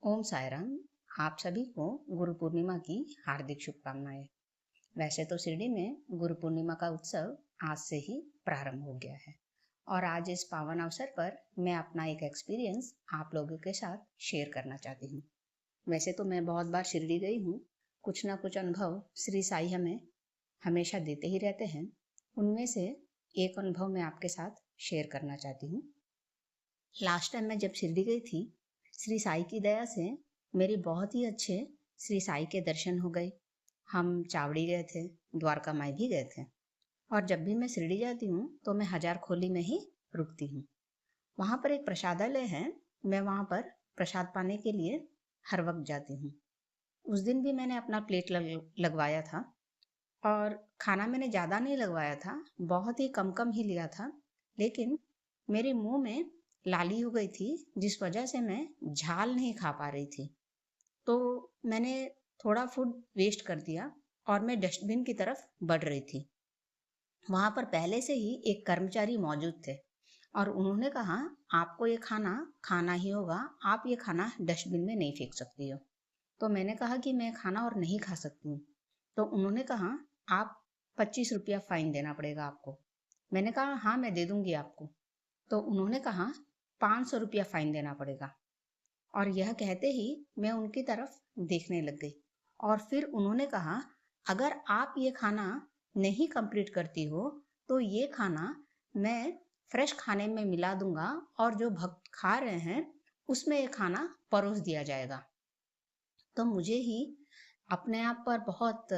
ओम साई राम। आप सभी को गुरु पूर्णिमा की हार्दिक शुभकामनाएं। वैसे तो शिरडी में गुरु पूर्णिमा का उत्सव आज से ही प्रारंभ हो गया है और आज इस पावन अवसर पर मैं अपना एक एक्सपीरियंस आप लोगों के साथ शेयर करना चाहती हूँ। वैसे तो मैं बहुत बार शिरडी गई हूँ, कुछ ना कुछ अनुभव श्री साई हमें हमेशा देते ही रहते हैं। उनमें से एक अनुभव मैं आपके साथ शेयर करना चाहती हूँ। लास्ट टाइम मैं जब शिरडी गई थी, श्री साई की दया से मेरे बहुत ही अच्छे श्री साई के दर्शन हो गए। हम चावड़ी गए थे, द्वारका माई भी गए थे और जब भी मैं शिरडी जाती हूँ तो मैं हजार खोली में ही रुकती हूँ। वहाँ पर एक प्रसादालय है, मैं वहाँ पर प्रसाद पाने के लिए हर वक्त जाती हूँ। उस दिन भी मैंने अपना प्लेट लगवाया था और खाना मैंने ज़्यादा नहीं लगवाया था, बहुत ही कम कम ही लिया था, लेकिन मेरे मुंह में लाली हो गई थी जिस वजह से मैं झाल नहीं खा पा रही थी। तो मैंने थोड़ा फूड वेस्ट कर दिया और मैं डस्टबिन की तरफ बढ़ रही थी। वहाँ पर पहले से ही एक कर्मचारी मौजूद थे और उन्होंने कहा, आपको ये खाना खाना ही होगा, आप ये खाना डस्टबिन में नहीं फेंक सकती हो। तो मैंने कहा कि मैं खाना और नहीं खा सकती हूँ। तो उन्होंने कहा, आप 25 रुपया फाइन देना पड़ेगा आपको। मैंने कहा हाँ, मैं दे दूंगी आपको। तो उन्होंने कहा 500 रुपया फाइन देना पड़ेगा। और यह कहते ही मैं उनकी तरफ देखने लग गई और फिर उन्होंने कहा, अगर आप ये खाना नहीं कंप्लीट करती हो तो ये खाना मैं फ्रेश खाने में मिला दूंगा और जो भक्त खा रहे हैं उसमें ये खाना परोस दिया जाएगा। तो मुझे ही अपने आप पर बहुत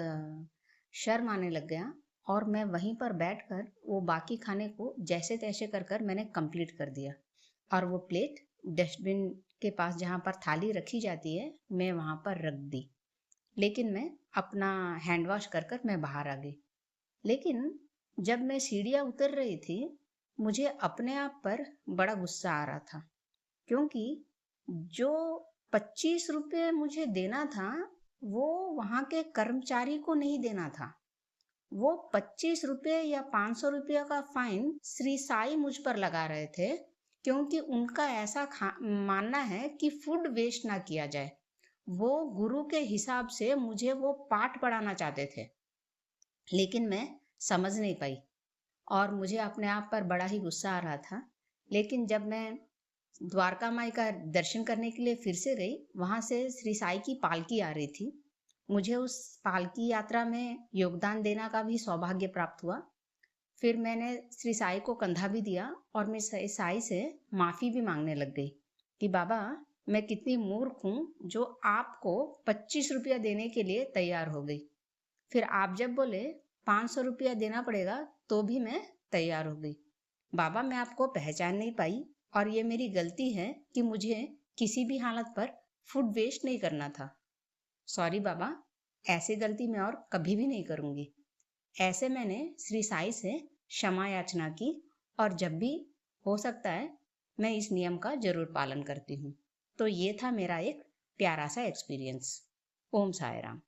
शर्म आने लग गया और मैं वहीं पर बैठकर वो बाकी खाने को जैसे तैसे कर कर मैंने कंप्लीट कर दिया और वो प्लेट डस्टबिन के पास जहाँ पर थाली रखी जाती है मैं वहाँ पर रख दी। लेकिन मैं अपना हैंड वॉश कर कर मैं बाहर आ गई। लेकिन जब मैं सीढ़ियाँ उतर रही थी मुझे अपने आप पर बड़ा गुस्सा आ रहा था, क्योंकि जो 25 रुपये मुझे देना था वो वहाँ के कर्मचारी को नहीं देना था। वो 25 रुपये या 500 रुपया का फाइन श्री साई मुझ पर लगा रहे थे, क्योंकि उनका ऐसा मानना है कि फूड वेस्ट ना किया जाए। वो गुरु के हिसाब से मुझे वो पाठ पढ़ाना चाहते थे, लेकिन मैं समझ नहीं पाई और मुझे अपने आप पर बड़ा ही गुस्सा आ रहा था। लेकिन जब मैं द्वारका माई का दर्शन करने के लिए फिर से गई, वहाँ से श्री साई की पालकी आ रही थी। मुझे उस पालकी यात्रा में योगदान देना का भी सौभाग्य प्राप्त हुआ। फिर मैंने श्री साई को कंधा भी दिया और मैं साई से माफ़ी भी मांगने लग गई कि बाबा, मैं कितनी मूर्ख हूँ जो आपको 25 रुपया देने के लिए तैयार हो गई। फिर आप जब बोले 500 रुपया देना पड़ेगा तो भी मैं तैयार हो गई। बाबा, मैं आपको पहचान नहीं पाई और ये मेरी गलती है कि मुझे किसी भी हालत पर फूड वेस्ट नहीं करना था। सॉरी बाबा, ऐसी गलती मैं और कभी भी नहीं करूँगी। ऐसे मैंने श्री साई से क्षमा याचना की और जब भी हो सकता है मैं इस नियम का जरूर पालन करती हूँ। तो ये था मेरा एक प्यारा सा एक्सपीरियंस। ओम साई राम।